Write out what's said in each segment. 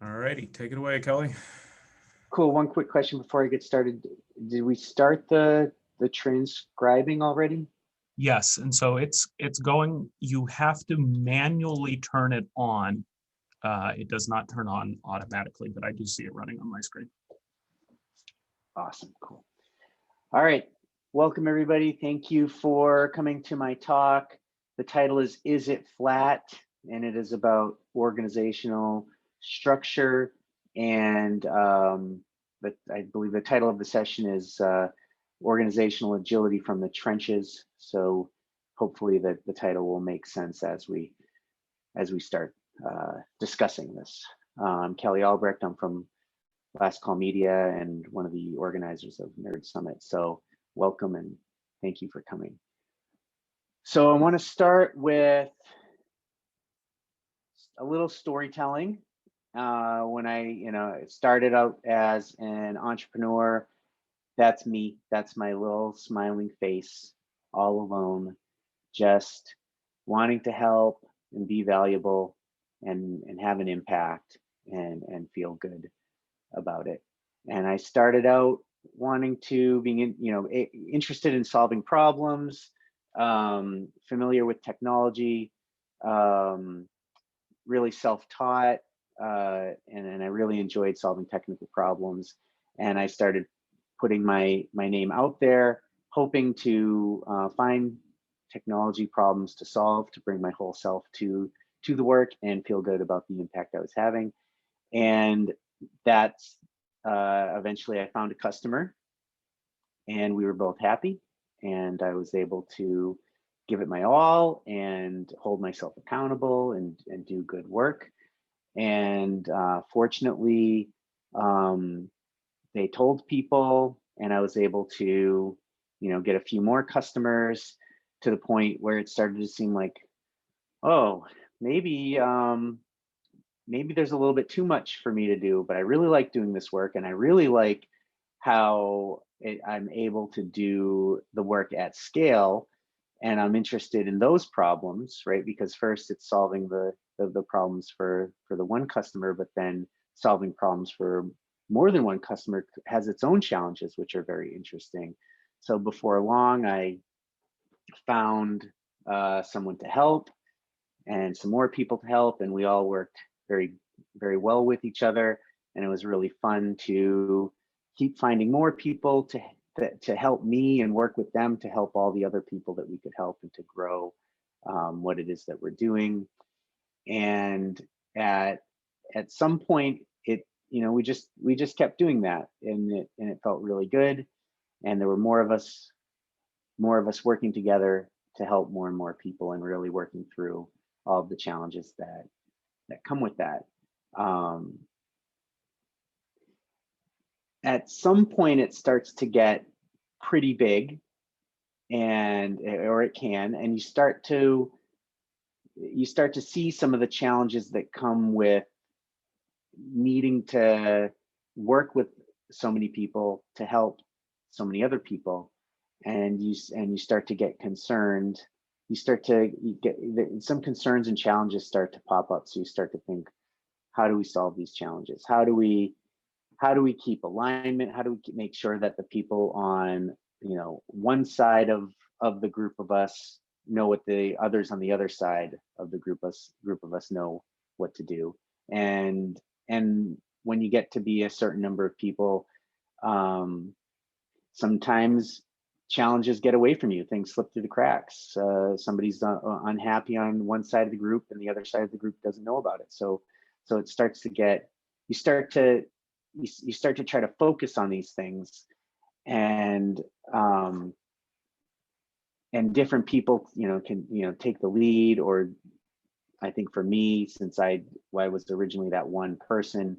All righty, take it away, Kelly. Cool. One quick question before I get started. Did we start the transcribing already? Yes, and so it's going, you have to manually turn it on. It does not turn on automatically, but I do see it running on my screen. Awesome. Cool. All right. Welcome, everybody. Thank you for coming to my talk. The title is It Flat? And it is about organizational structure. And but I believe the title of the session is Organizational Agility from the Trenches. So hopefully the title will make sense as we start discussing this. I'm Kelly Albrecht. I'm from Last Call Media and one of the organizers of Nerd Summit. So welcome and thank you for coming. So I want to start with a little storytelling. When I started out as an entrepreneur, that's me. That's my little smiling face, all alone, just wanting to help and be valuable and have an impact and feel good about it. And I started out wanting to being interested in solving problems, familiar with technology, really self-taught, and I really enjoyed solving technical problems. And I started putting my name out there, hoping to find technology problems to solve, to bring my whole self to the work and feel good about the impact I was having. And that's eventually I found a customer and we were both happy, and I was able to give it my all and hold myself accountable and do good work. And fortunately, they told people, and I was able to, get a few more customers, to the point where it started to seem like, oh, maybe there's a little bit too much for me to do, but I really like doing this work, and I really like how I'm able to do the work at scale, and I'm interested in those problems, right? Because first it's solving the problems for the one customer, but then solving problems for more than one customer has its own challenges, which are very interesting. So before long, I found someone to help and some more people to help, and we all worked very, very well with each other. And it was really fun to keep finding more people to help me and work with them to help all the other people that we could help, and to grow what it is that we're doing. And at some point, we just kept doing that, and it felt really good. And there were more of us working together to help more and more people, and really working through all of the challenges that come with that. At some point, it starts to get pretty big, or it can, and you start to see some of the challenges that come with needing to work with so many people to help so many other people, and you start to get concerned. You get some concerns, and challenges start to pop up. So you start to think, how do we solve these challenges? How do we keep alignment? How do we make sure that the people on one side of the group of us know what the others on the other side of the group of us know what to do? And when you get to be a certain number of people, sometimes challenges get away from you. Things slip through the cracks. Somebody's unhappy on one side of the group, and the other side of the group doesn't know about it. So it starts to get, you start to try to focus on these things, and different people can take the lead. Or I think for me, since I was originally that one person,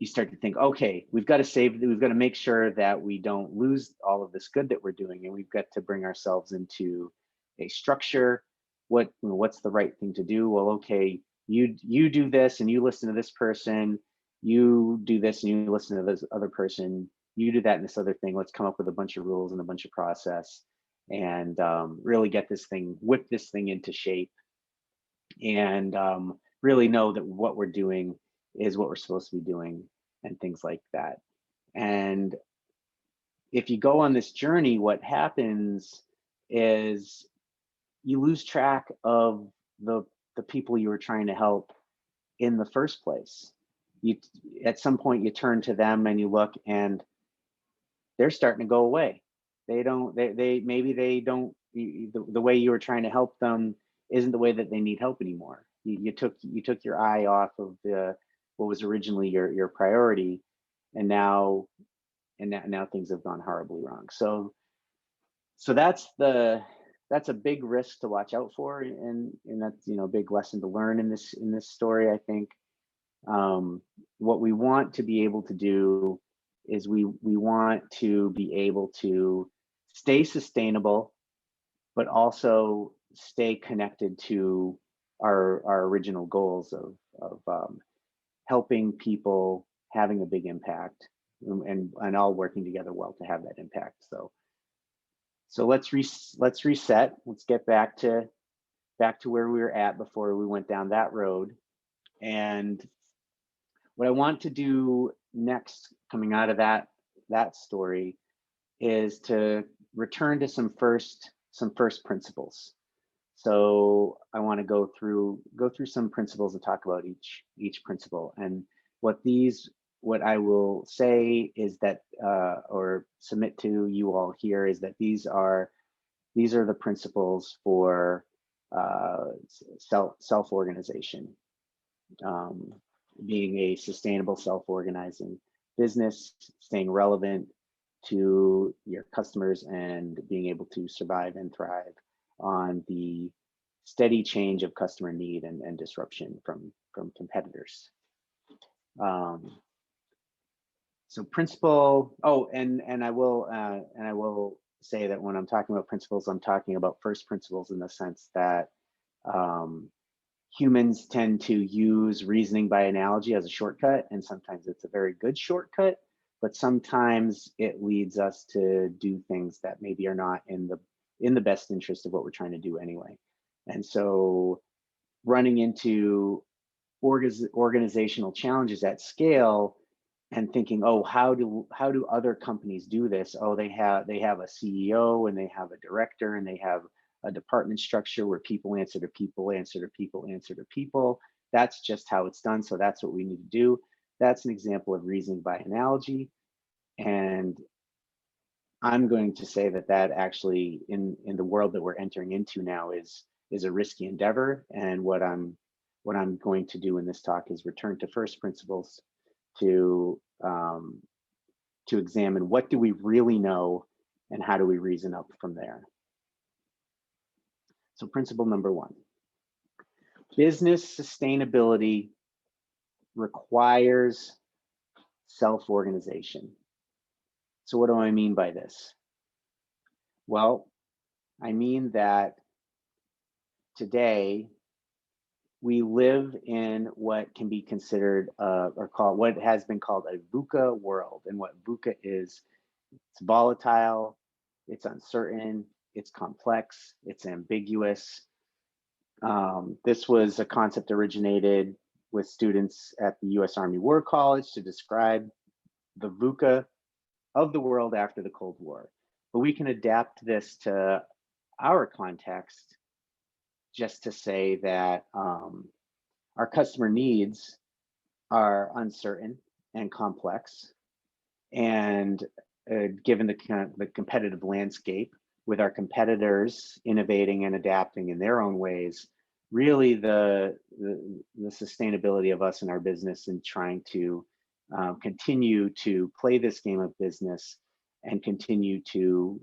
you start to think, okay, we've got to make sure that we don't lose all of this good that we're doing, and we've got to bring ourselves into a structure. What's the right thing to do? Well, okay, you do this, and you listen to this person. You do this, and you listen to this other person. You do that and this other thing. Let's come up with a bunch of rules and a bunch of process, and really whip this thing into shape. And really know that what we're doing is what we're supposed to be doing and things like that. And if you go on this journey, what happens is you lose track of the the people you were trying to help in the first place. You at some point you turn to them and you look and they're starting to go away. They don't they maybe they don't the way you were trying to help them isn't the way that they need help anymore. You took your eye off of the what was originally your priority, and now things have gone horribly wrong. So that's a big risk to watch out for, and that's a big lesson to learn in this story. I think what we want to be able to do is we want to be able to stay sustainable, but also stay connected to our original goals of helping people, having a big impact, and all working together well to have that impact. So let's reset. Let's get back to where we were at before we went down that road. And what I want to do next, coming out of that story, is to return to some first principles. So I want to go through some principles and talk about each principle. And what I will say is that, or submit to you all here, is that these are the principles for self-organization, being a sustainable self-organizing business, staying relevant to your customers, and being able to survive and thrive on the steady change of customer need and disruption from competitors. So principle. Oh, and I will say that when I'm talking about principles, I'm talking about first principles in the sense that humans tend to use reasoning by analogy as a shortcut, and sometimes it's a very good shortcut, but sometimes it leads us to do things that maybe are not in the best interest of what we're trying to do anyway. And so running into organizational challenges at scale and thinking, oh, how do other companies do this? Oh, they have a CEO, and they have a director, and they have a department structure where people answer to people, answer to people, answer to people. That's just how it's done. So that's what we need to do. That's an example of reasoning by analogy. And I'm going to say that actually in the world that we're entering into now is a risky endeavor. And what I'm going to do in this talk is return to first principles to examine what do we really know and how do we reason up from there. So principle number 1, business sustainability requires self-organization. So what do I mean by this? Well, I mean that today we live in what can be considered or called, what has been called, a VUCA world. And what VUCA is, it's volatile, it's uncertain, it's complex, it's ambiguous. This was a concept originated with students at the U.S. Army War College to describe the VUCA of the world after the Cold War. But we can adapt this to our context just to say that our customer needs are uncertain and complex, and given the competitive landscape, with our competitors innovating and adapting in their own ways, really the sustainability of us and our business and trying to continue to play this game of business and continue to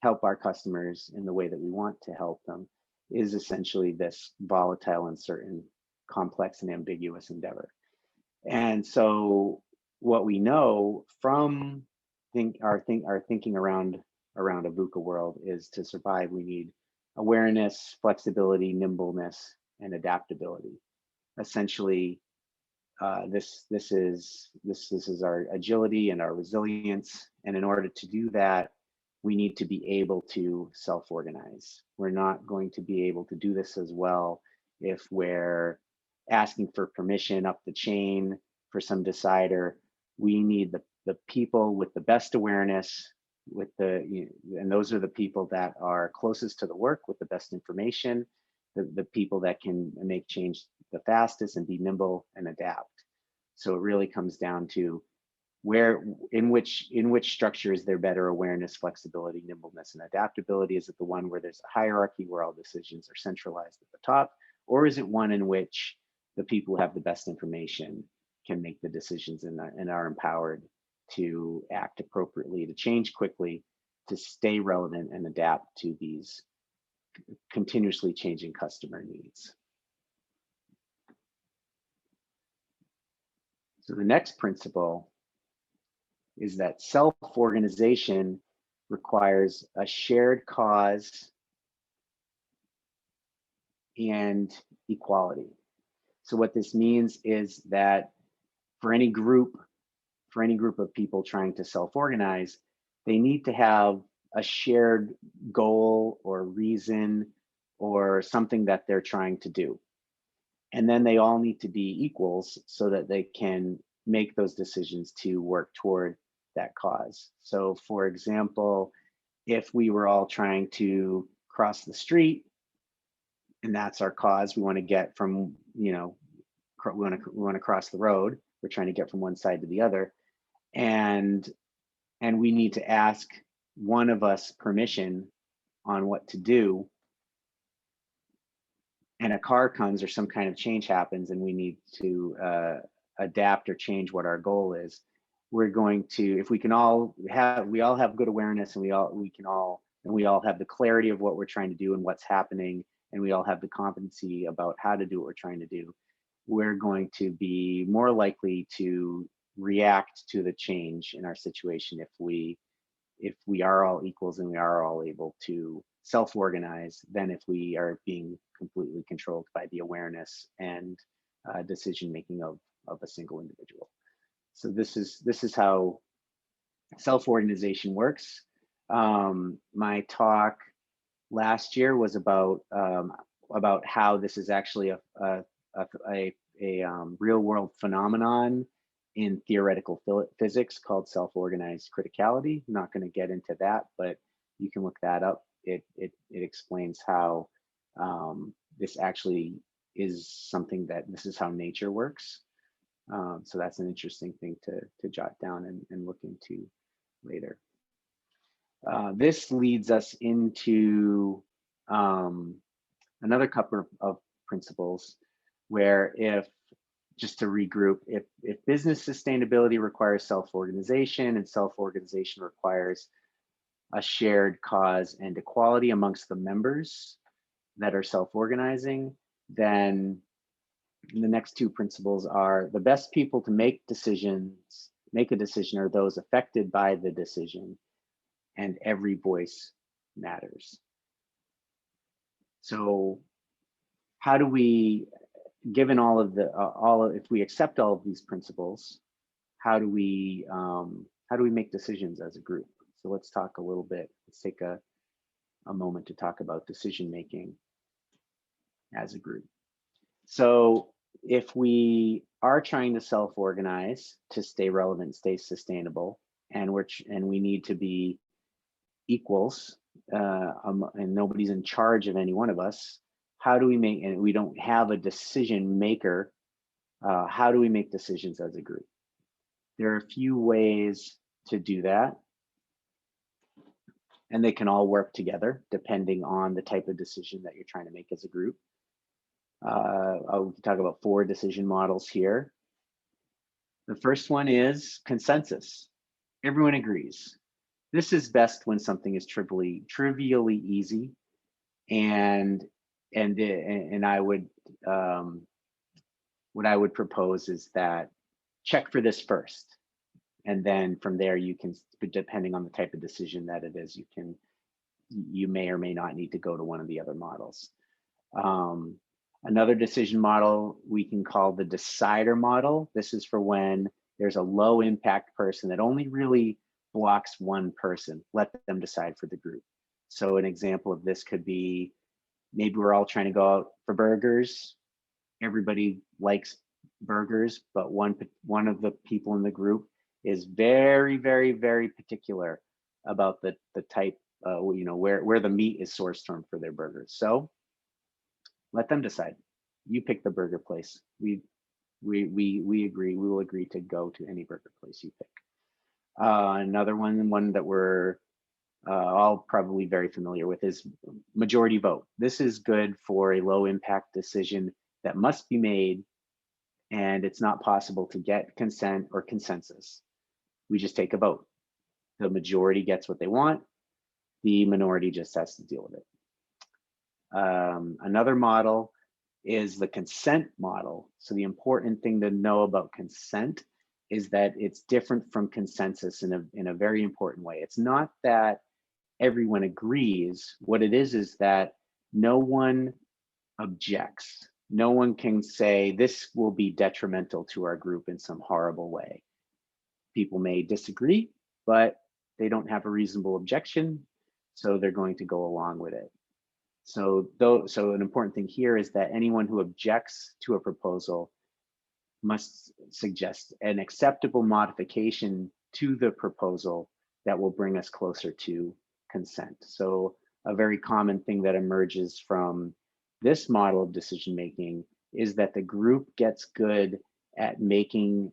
help our customers in the way that we want to help them is essentially this volatile, uncertain, complex, and ambiguous endeavor. And so what we know from our thinking around a VUCA world is, to survive, we need awareness, flexibility, nimbleness, and adaptability. Essentially, this is our agility and our resilience. And in order to do that, we need to be able to self-organize. We're not going to be able to do this as well if we're asking for permission up the chain for some decider, we need the people with the best awareness, with and those are the people that are closest to the work with the best information, the people that can make change the fastest and be nimble and adapt. So it really comes down to where, in which structure is there better awareness, flexibility, nimbleness, and adaptability? Is it the one where there's a hierarchy where all decisions are centralized at the top? Or is it one in which the people who have the best information can make the decisions and are empowered to act appropriately, to change quickly, to stay relevant and adapt to these continuously changing customer needs? So the next principle is that self-organization requires a shared cause and equality. So what this means is that for any group of people trying to self-organize, they need to have a shared goal or reason or something that they're trying to do. And then they all need to be equals so that they can make those decisions to work toward that cause. So for example, if we were all trying to cross the street and that's our cause, we want to get from, we want to cross the road, we're trying to get from one side to the other, and we need to ask one of us permission on what to do, and a car comes or some kind of change happens and we need to adapt or change what our goal is, we're going to, if we all have good awareness and we all have the clarity of what we're trying to do and what's happening, and we all have the competency about how to do what we're trying to do, we're going to be more likely to react to the change in our situation if we are all equals and we are all able to self-organize than if we are being completely controlled by the awareness and decision making of a single individual. So this is how self-organization works. My talk last year was about how this is actually a real world phenomenon in theoretical physics called self-organized criticality. I'm not going to get into that, but you can look that up. It explains how this actually is something that this is how nature works. So that's an interesting thing to jot down and look into later. This leads us into another couple of principles where, if just to regroup, if business sustainability requires self-organization and self-organization requires a shared cause and equality amongst the members that are self-organizing, then the next two principles are the best people to make a decision are those affected by the decision, and every voice matters. So how do we, given if we accept all of these principles, how do we make decisions as a group? So let's talk a little bit. Let's take a moment to talk about decision making as a group. So if we are trying to self-organize to stay relevant, stay sustainable, and we need to be equals, and nobody's in charge of any one of us, how do we make, and we don't have a decision maker, how do we make decisions as a group? There are a few ways to do that, and they can all work together depending on the type of decision that you're trying to make as a group. I'll talk about 4 decision models here. The first one is consensus. Everyone agrees. This is best when something is trivially easy, and I would what I would propose is that check for this first, and then from there you can, depending on the type of decision that it is, you may or may not need to go to one of the other models. Another decision model we can call the decider model. This is for when there's a low impact person that only really blocks one person. Let them decide for the group. So an example of this could be maybe we're all trying to go out for burgers. Everybody likes burgers, but one of the people in the group is very, very, very particular about the type, where the meat is sourced from for their burgers. So let them decide. You pick the burger place. We agree. We will agree to go to any burger place you pick. Another one that we're all probably very familiar with is majority vote. This is good for a low impact decision that must be made, and it's not possible to get consent or consensus. We just take a vote. The majority gets what they want. The minority just has to deal with it. Another model is the consent model. So the important thing to know about consent is that it's different from consensus in a very important way. It's not that everyone agrees. What it is that no one objects. No one can say this will be detrimental to our group in some horrible way. People may disagree, but they don't have a reasonable objection, so they're going to go along with it. So an important thing here is that anyone who objects to a proposal must suggest an acceptable modification to the proposal that will bring us closer to consent. So a very common thing that emerges from this model of decision making is that the group gets good at making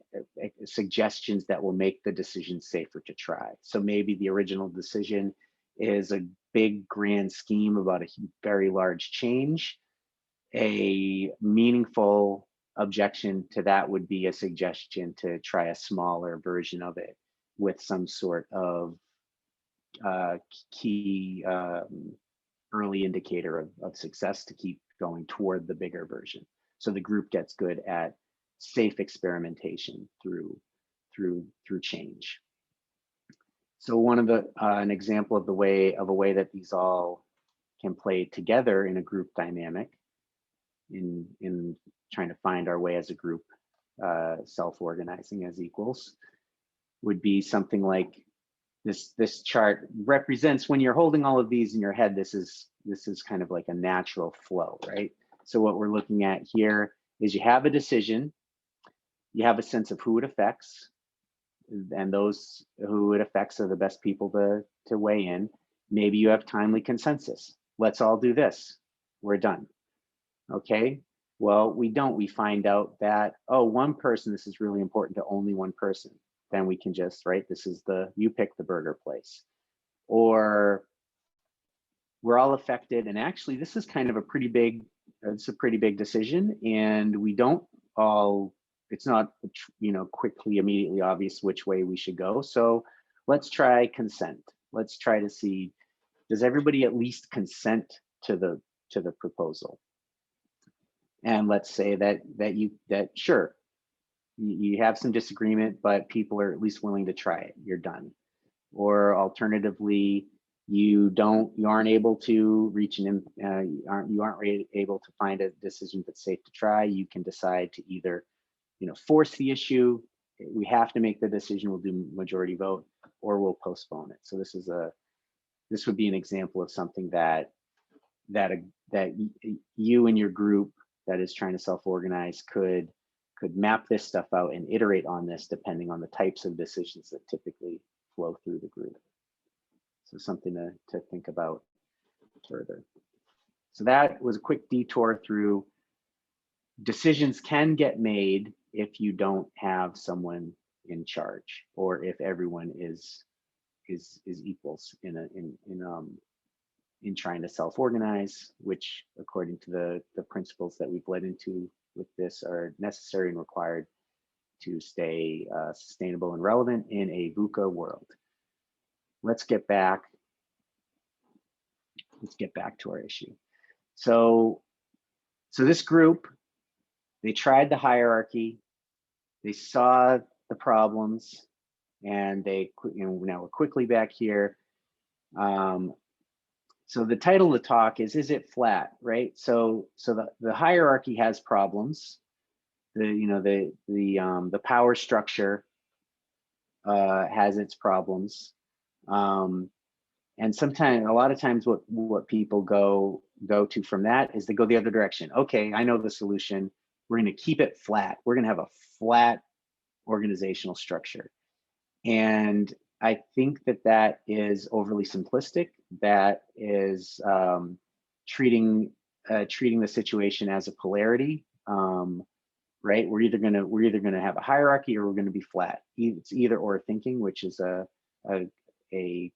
suggestions that will make the decision safer to try. So maybe the original decision is a big grand scheme about a very large change. A meaningful objection to that would be a suggestion to try a smaller version of it with some sort of key early indicator of success to keep going toward the bigger version. So the group gets good at safe experimentation through change. So one of an example of a way that these all can play together in a group dynamic in trying to find our way as a group, self-organizing as equals, would be something like this chart represents when you're holding all of these in your head, this is kind of like a natural flow, right? So what we're looking at here is you have a decision, you have a sense of who it affects, and those who it affects are the best people to weigh in. Maybe you have timely consensus. Let's all do this. We're done. Okay. Well, we don't. We find out that, oh, one person, this is really important to only one person. Then we can just, right, you pick the burger place. Or we're all affected. And actually, this is kind of a pretty big decision. And we don't all, it's not, quickly, immediately obvious which way we should go. So let's try consent. Let's try to see, does everybody at least consent to the proposal? And let's say that sure, you have some disagreement, but people are at least willing to try it. You're done. Or alternatively, you aren't able to reach you aren't able to find a decision that's safe to try. You can decide to either, force the issue. We have to make the decision. We'll do majority vote, or we'll postpone it. So this would be an example of something that you and your group that is trying to self-organize could map this stuff out and iterate on this depending on the types of decisions that typically flow through the group. So something to think about further. So that was a quick detour through decisions can get made if you don't have someone in charge, or if everyone is equals in trying to self-organize, which according to the principles that we've led into with this are necessary and required to stay sustainable and relevant in a VUCA world. Let's get back to our issue. So this group, they tried the hierarchy, they saw the problems, and now we're quickly back here. So the title of the talk is it flat, right? So the hierarchy has problems. The power structure has its problems. And sometimes, a lot of times what people go go to from that is they go the other direction. Okay, I know the solution. We're going to keep it flat. We're going to have a flat organizational structure. And I think that that is overly simplistic. That is treating the situation as a polarity. Right? We're either gonna have a hierarchy or we're gonna be flat. It's either or thinking, which is a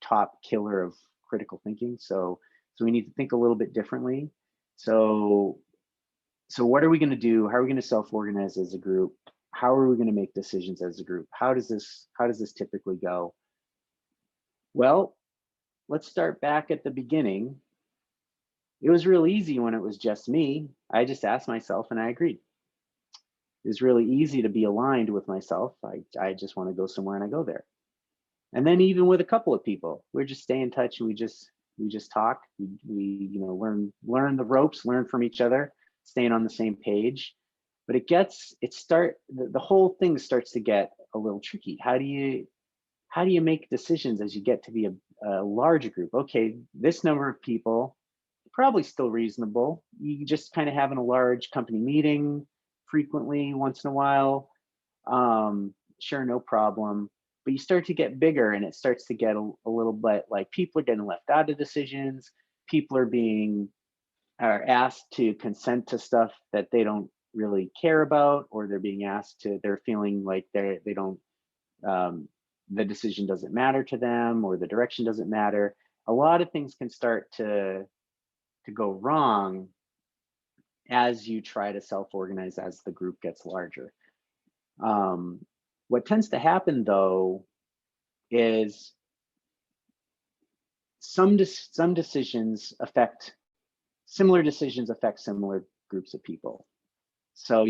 top killer of critical thinking. So we need to think a little bit differently. So what are we gonna do? How are we gonna self-organize as a group? How are we gonna make decisions as a group? How does this typically go? Well, let's start back at the beginning. It was real easy when it was just me. I just asked myself and I agreed. It was really easy to be aligned with myself. I just want to go somewhere and I go there. And then even with a couple of people, we're just stay in touch and we just talk. We learn the ropes, learn from each other, staying on the same page. But the whole thing starts to get a little tricky. How do you make decisions as you get to be a larger group? Okay, this number of people, probably still reasonable. You just kind of having a large company meeting frequently, once in a while. Sure, no problem. But you start to get bigger and it starts to get a little bit like people are getting left out of decisions. People are asked to consent to stuff that they don't really care about, or they're feeling like they don't, the decision doesn't matter to them, or the direction doesn't matter. A lot of things can start to go wrong as you try to self-organize as the group gets larger. What tends to happen though is similar decisions affect similar groups of people. So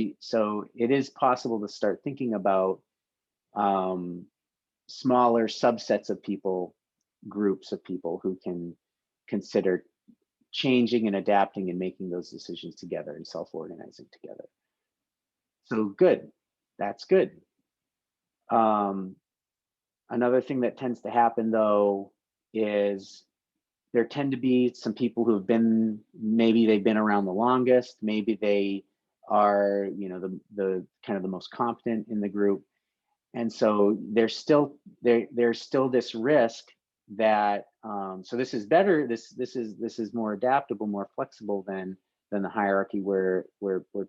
it is possible to start thinking about smaller subsets of people, groups of people who can consider changing and adapting and making those decisions together and self-organizing together. So good, that's good. Another thing that tends to happen though is there tend to be some people who have maybe they've been around the longest, maybe they are, the kind of the most competent in the group. And so there's still this risk that so this is better, this is more adaptable, more flexible than the hierarchy where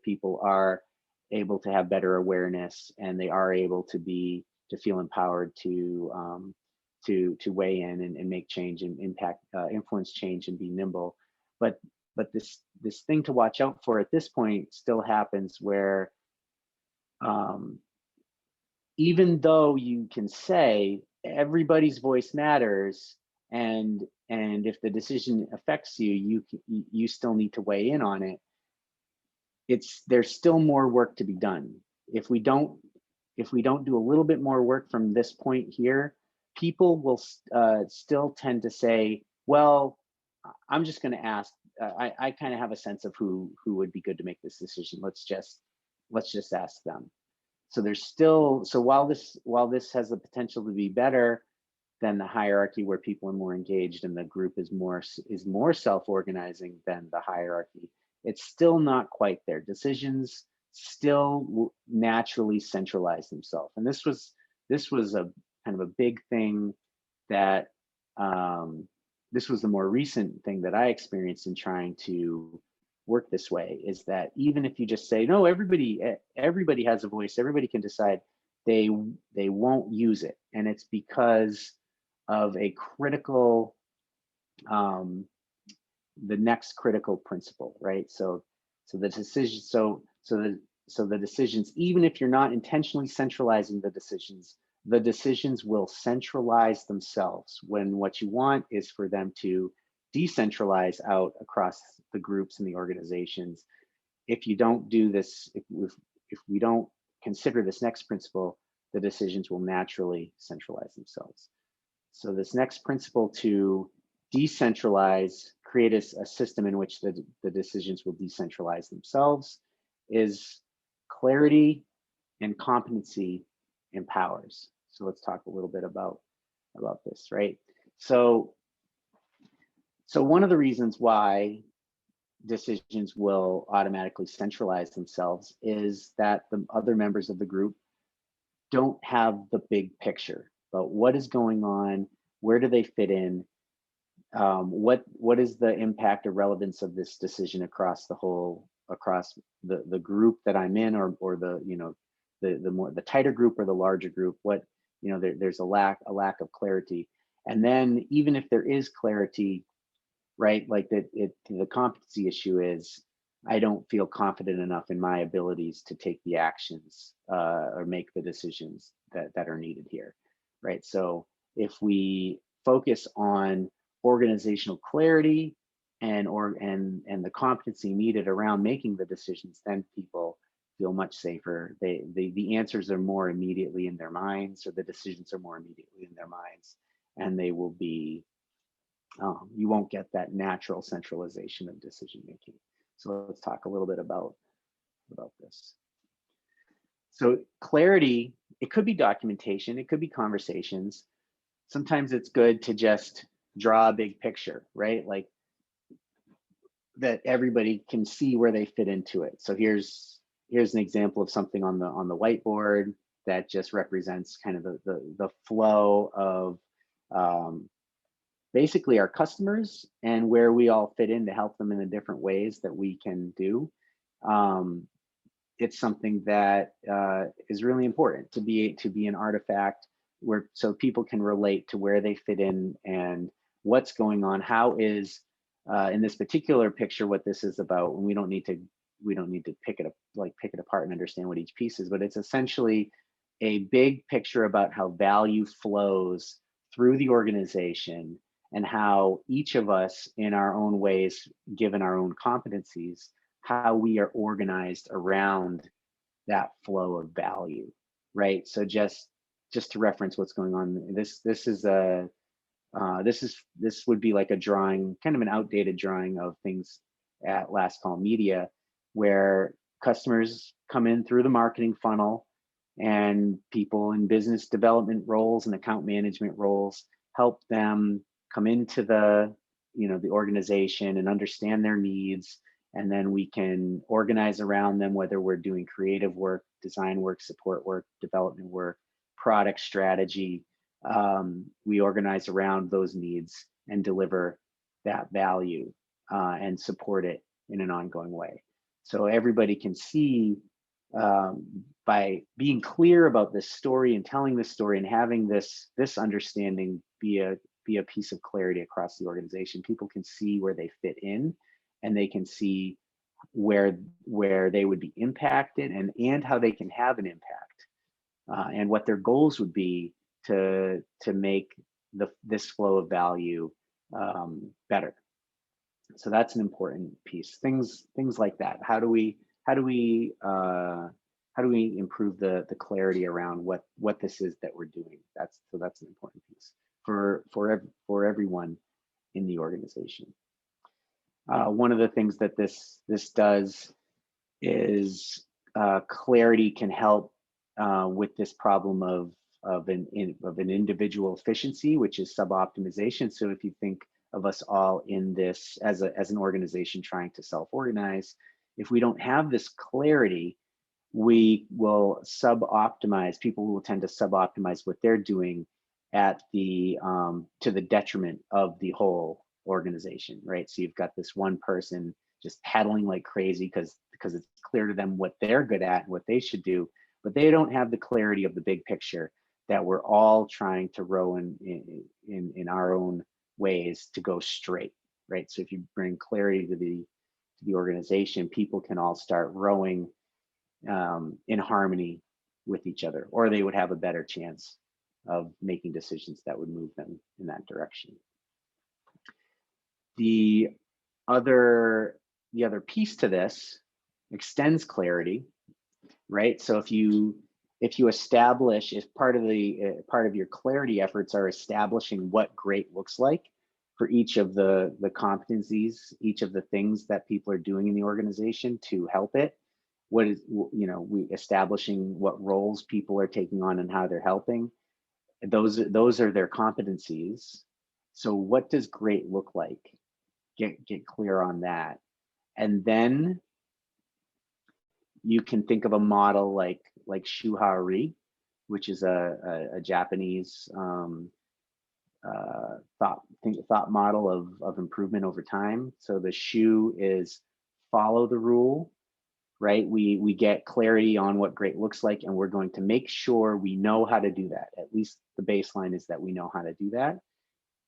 people are able to have better awareness and they are able to feel empowered to weigh in and make change and impact, influence change and be nimble. But this thing to watch out for at this point still happens where even though you can say everybody's voice matters, and if the decision affects you, you still need to weigh in on it. There's still more work to be done. If we don't do a little bit more work from this point here, people will still tend to say, well, I'm just going to ask. I kind of have a sense of who would be good to make this decision. Let's just ask them. So there's still, while this has the potential to be better than the hierarchy where people are more engaged and the group is more self-organizing than the hierarchy, it's still not quite there. Decisions still naturally centralize themselves. And this was a kind of a big thing that this was the more recent thing that I experienced in trying to work this way, is that even if you just say, no, everybody has a voice, everybody can decide, they won't use it. And it's because of a critical, the next critical principle, right? So the decision, so the decisions, even if you're not intentionally centralizing the decisions will centralize themselves, when what you want is for them to decentralize out across the groups and the organizations. If you don't do this, if we don't consider this next principle, the decisions will naturally centralize themselves. So this next principle, to decentralize, create a system in which the decisions will decentralize themselves, is clarity and competency empowers. So let's talk a little bit about this, right? So one of the reasons why decisions will automatically centralize themselves is that the other members of the group don't have the big picture about what is going on, where do they fit in, what is the impact or relevance of this decision across the group that I'm in, or the, you know, the tighter group or the larger group. What, you know, there's a lack of clarity. And then even if there is clarity, right, like the competency issue is, I don't feel confident enough in my abilities to take the actions or make the decisions that are needed here, right? So if we focus on organizational clarity and the competency needed around making the decisions, then people feel much safer. The answers are more immediately in their minds, or the decisions are more immediately in their minds, and they will be, you won't get that natural centralization of decision making. So let's talk a little bit about this. So clarity, it could be documentation, it could be conversations. Sometimes it's good to just draw a big picture, right? Like that everybody can see where they fit into it. So here's an example of something on the whiteboard that just represents kind of the flow of basically our customers and where we all fit in to help them in the different ways that we can do. It's something that is really important to be an artifact where, so people can relate to where they fit in and what's going on. How is in this particular picture what this is about, and we don't need to pick it apart and understand what each piece is, but it's essentially a big picture about how value flows through the organization and how each of us in our own ways, given our own competencies, how we are organized around that flow of value, right? So just to reference what's going on, this would be like a drawing, kind of an outdated drawing of things at Last Call Media, where customers come in through the marketing funnel and people in business development roles and account management roles help them come into the organization and understand their needs, and then we can organize around them, whether we're doing creative work, design work, support work, development work, product strategy. We organize around those needs and deliver that value and support it in an ongoing way. So everybody can see, by being clear about this story and telling this story and having this understanding be a piece of clarity across the organization, people can see where they fit in, and they can see where they would be impacted and how they can have an impact, and what their goals would be to make this flow of value better. So that's an important piece. Things like that. How do we improve the clarity around what this is that we're doing? That's an important piece for everyone in the organization. One of the things that this does is clarity can help with this problem of an individual efficiency, which is suboptimization. So if you think of us all in this as an organization trying to self-organize, if we don't have this clarity, we will sub-optimize. People will tend to sub-optimize what they're doing at the to the detriment of the whole organization, right? So you've got this one person just paddling like crazy because it's clear to them what they're good at and what they should do, but they don't have the clarity of the big picture that we're all trying to row in our own ways to go straight, right? So if you bring clarity to the organization, people can all start rowing in harmony with each other, or they would have a better chance of making decisions that would move them in that direction. The other piece to this extends clarity, right? So if you establish, if part of your clarity efforts are establishing what great looks like for each of the competencies, each of the things that people are doing in the organization to help it, we establishing what roles people are taking on and how they're helping, those are their competencies. So what does great look like? Get clear on that. And then you can think of a model like shuhari, which is a Japanese thought model of improvement over time. So the shu is follow the rule, right? We get clarity on what great looks like, and we're going to make sure we know how to do that. At least the baseline is that we know how to do that.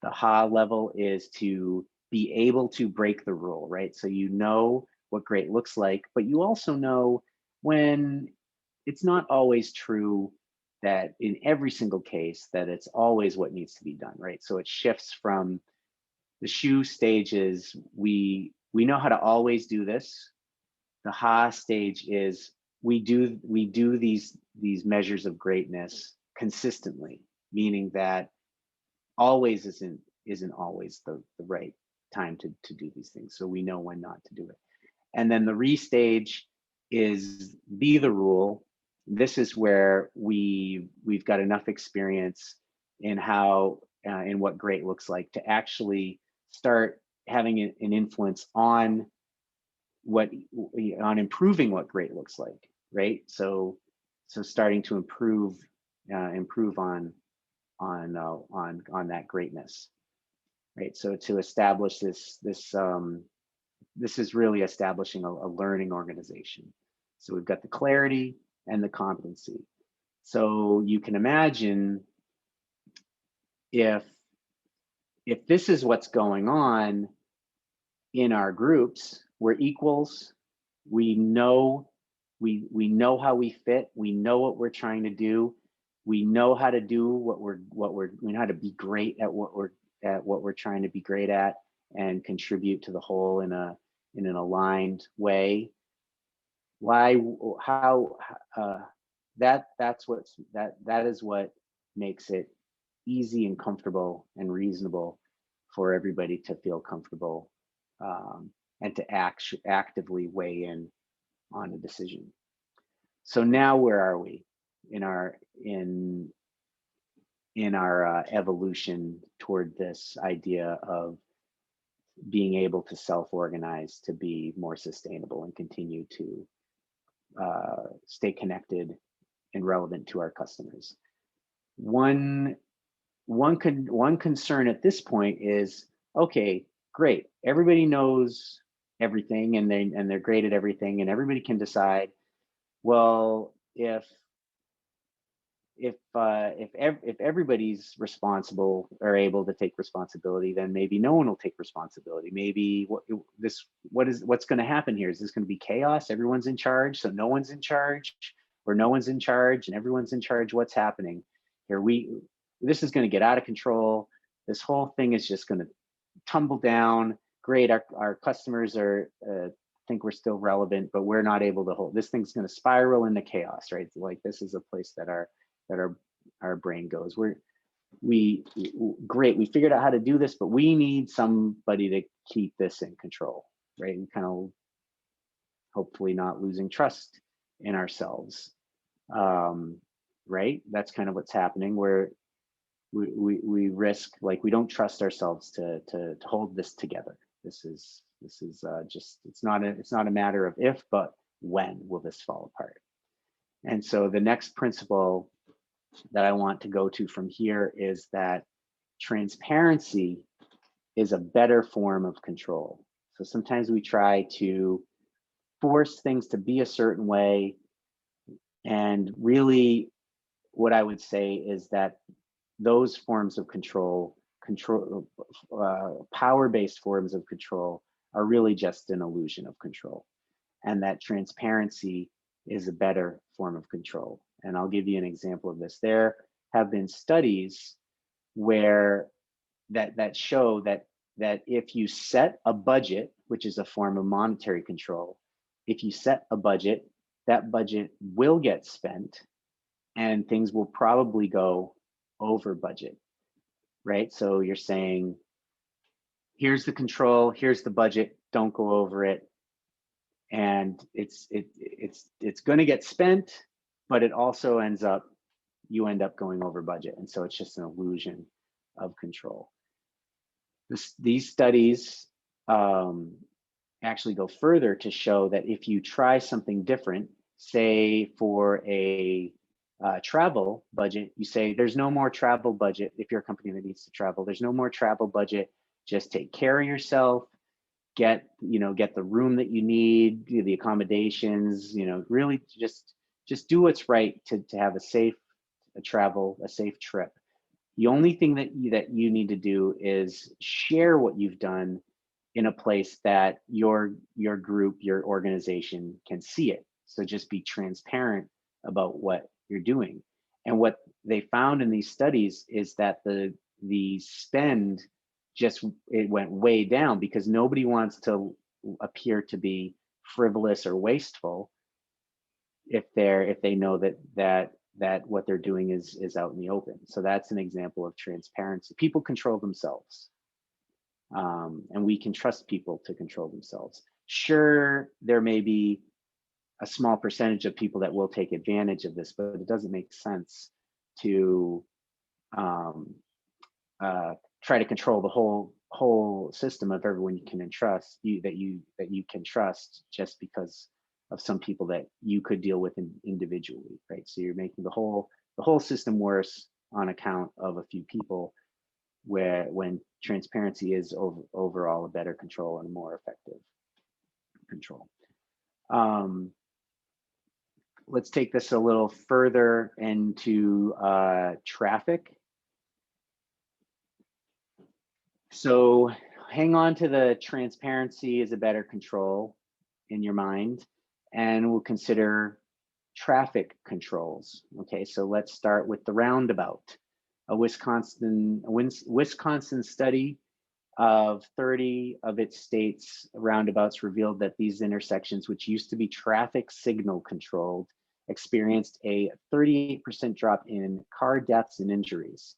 The ha level is to be able to break the rule, right? So you know what great looks like, but you also know when it's not always true that in every single case that it's always what needs to be done, right? So it shifts from the shu stages, we know how to always do this. The ha stage is we do these measures of greatness consistently, meaning that always isn't always the right time to do these things. So we know when not to do it. And then the re stage is be the rule. This is where we've got enough experience in how in what great looks like to actually start having an influence on improving what great looks like, right? So starting to improve on that greatness, right? So to establish this is really establishing a learning organization. So we've got the clarity and the competency. So you can imagine if this is what's going on in our groups, we're equals. We know how we fit. We know what we're trying to do. We know how to do we know how to be great at what we're trying to be great at and contribute to the whole in an aligned way. That is what makes it easy and comfortable and reasonable for everybody to feel comfortable and to actively weigh in on a decision. So now where are we in our evolution toward this idea of being able to self-organize to be more sustainable and continue to stay connected and relevant to our customers? One concern at this point is, okay, great, everybody knows everything and they're great at everything, and everybody can decide, well, if everybody's responsible or able to take responsibility, then maybe no one will take responsibility. Maybe what's going to happen here? Is this going to be chaos? Everyone's in charge, so no one's in charge, or no one's in charge and everyone's in charge. What's happening here? This is going to get out of control. This whole thing is just going to tumble down. Great, our customers think we're still relevant, but we're not able to hold. This thing's going to spiral into chaos, right? Like, this is a place that our brain goes. Great, we figured out how to do this, but we need somebody to keep this in control, right? And kind of hopefully not losing trust in ourselves, right? That's kind of what's happening, where we risk, like, we don't trust ourselves to hold this together. This is just, it's not a matter of if, but when will this fall apart? And so the next principle that I want to go to from here is that transparency is a better form of control. So sometimes we try to force things to be a certain way, and really what I would say is that those forms of control, power-based forms of control, are really just an illusion of control, and that transparency is a better form of control. And I'll give you an example of this. There have been studies where that show that if you set a budget, which is a form of monetary control, if you set a budget, that budget will get spent and things will probably go over budget, right? So you're saying, here's the control, here's the budget, don't go over it. And it's going to get spent, but it also you end up going over budget. And so it's just an illusion of control. These studies, and actually go further to show that if you try something different, say for a travel budget, you say there's no more travel budget. If you're a company that needs to travel, there's no more travel budget. Just take care of yourself, get the room that you need, the accommodations, really just do what's right to have a safe trip. The only thing that you need to do is share what you've done in a place that your group, your organization can see it. So just be transparent about what you're doing. And what they found in these studies is that the spend it went way down because nobody wants to appear to be frivolous or wasteful if they know that what they're doing is out in the open. So that's an example of transparency. People control themselves. And we can trust people to control themselves. Sure, there may be a small percentage of people that will take advantage of this, but it doesn't make sense to try to control the whole system of everyone you can entrust that you can trust just because of some people that you could deal with individually, right? So you're making the whole system worse on account of a few people, when transparency is overall a better control and a more effective control. Let's take this a little further into traffic. So hang on to the transparency is a better control in your mind, and we'll consider traffic controls. Okay, so let's start with the roundabout. A Wisconsin study of 30 of its states roundabouts revealed that these intersections, which used to be traffic signal controlled, experienced a 38% drop in car deaths and injuries.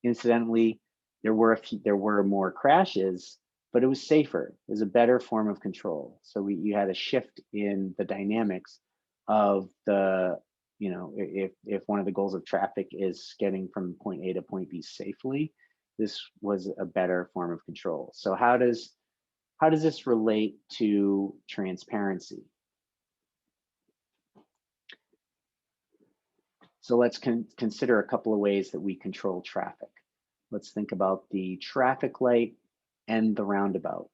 Incidentally, there were more crashes, but it was safer. It was a better form of control. So you had a shift in the dynamics of the, if one of the goals of traffic is getting from point A to point B safely, this was a better form of control. So how does this relate to transparency? So let's consider a couple of ways that we control traffic. Let's think about the traffic light and the roundabout.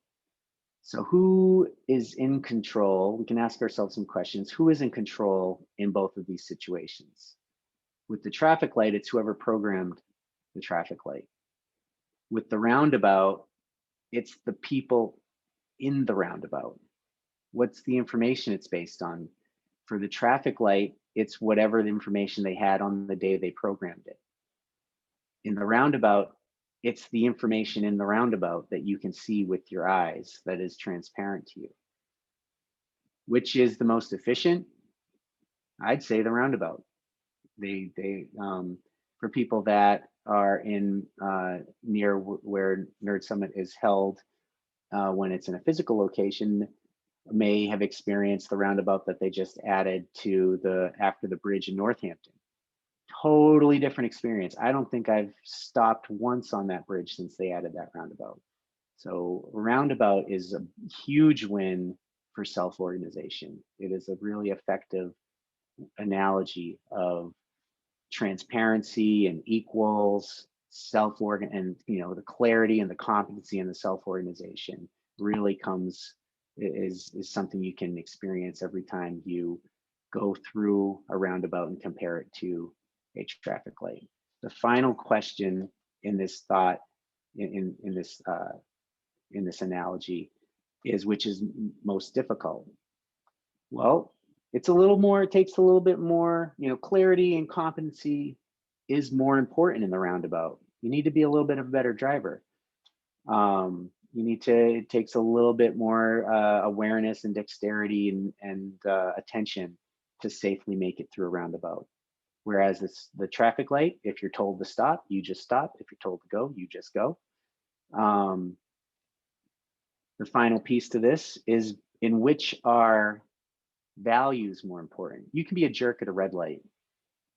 So who is in control? We can ask ourselves some questions. Who is in control in both of these situations? With the traffic light, it's whoever programmed the traffic light. With the roundabout, it's the people in the roundabout. What's the information it's based on? For the traffic light, it's whatever the information they had on the day they programmed it. In the roundabout, it's the information in the roundabout that you can see with your eyes that is transparent to you. Which is the most efficient? I'd say the roundabout. For people that are in near where Nerd Summit is held, when it's in a physical location, may have experienced the roundabout that they just added to after the bridge in Northampton. Totally different experience. I don't think I've stopped once on that bridge since they added that roundabout. So roundabout is a huge win for self-organization. It is a really effective analogy of transparency and equals, self-organ, and the clarity and the competency and the self-organization really is something you can experience every time you go through a roundabout and compare it to a traffic light. The final question in this thought, in this analogy, is which is most difficult? Well, it takes a little bit more, clarity and competency is more important in the roundabout. You need to be a little bit of a better driver. It takes a little bit more awareness and dexterity and attention to safely make it through a roundabout. Whereas the traffic light, if you're told to stop, you just stop. If you're told to go, you just go. The final piece to this is in which are values more important. You can be a jerk at a red light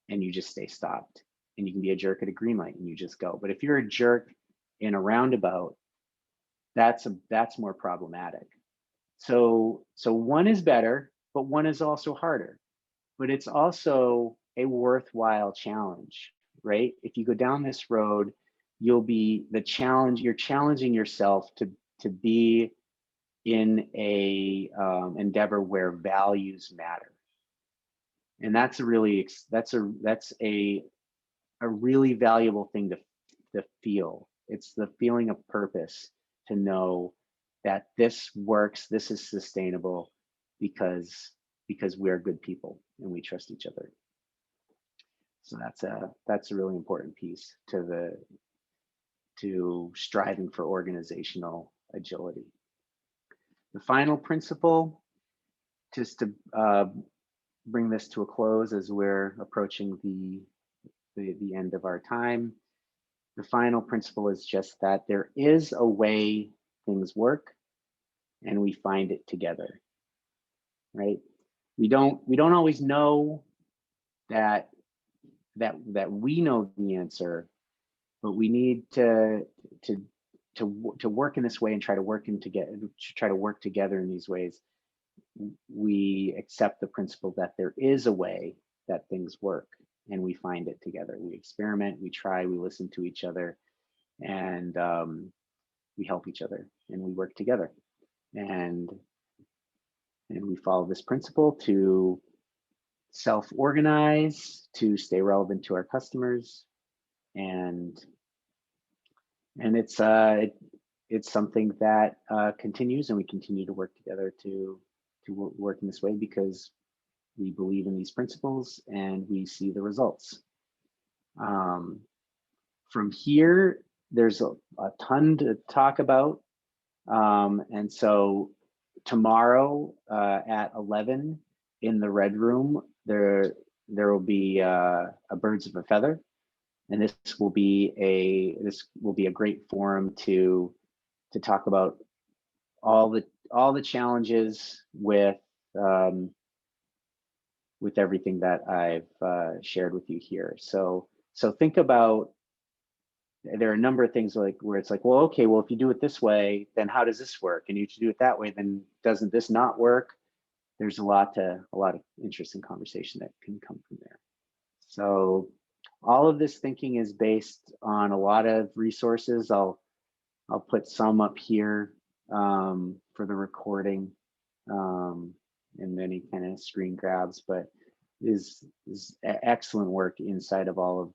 and you just stay stopped. And you can be a jerk at a green light and you just go. But if you're a jerk in a roundabout, that's more problematic. So one is better, but one is also harder. But it's also a worthwhile challenge, right? If you go down this road, you'll be you're challenging yourself to be in a endeavor where values matter. And that's a really, that's a really valuable thing to feel. It's the feeling of purpose, to know that this works, this is sustainable because we're good people and we trust each other. So that's a really important piece to striving for organizational agility. The final principle, just to bring this to a close as we're approaching the end of our time. The final principle is just that there is a way things work, and we find it together, right? We don't always know that we know the answer, but we need to work in this way and try to work together in these ways. We accept the principle that there is a way that things work, and we find it together. We experiment, we try, we listen to each other, and we help each other, and we work together. And we follow this principle to self-organize, to stay relevant to our customers, and it's something that continues, and we continue to work together to work in this way because we believe in these principles and we see the results. From here, there's a ton to talk about. And so tomorrow at 11 in the red room, there will be a birds of a feather. And this will be a great forum to talk about all the challenges with everything that I've shared with you here. So think about, there are a number of things like where it's like, well, okay, well, if you do it this way, then how does this work? And if you do it that way, then doesn't this not work? There's a lot of interesting conversation that can come from there. So all of this thinking is based on a lot of resources. I'll put some up here for the recording and any kind of screen grabs, but is excellent work inside of all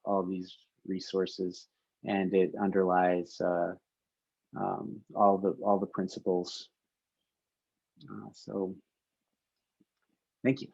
of these resources, and it underlies all the principles. So thank you.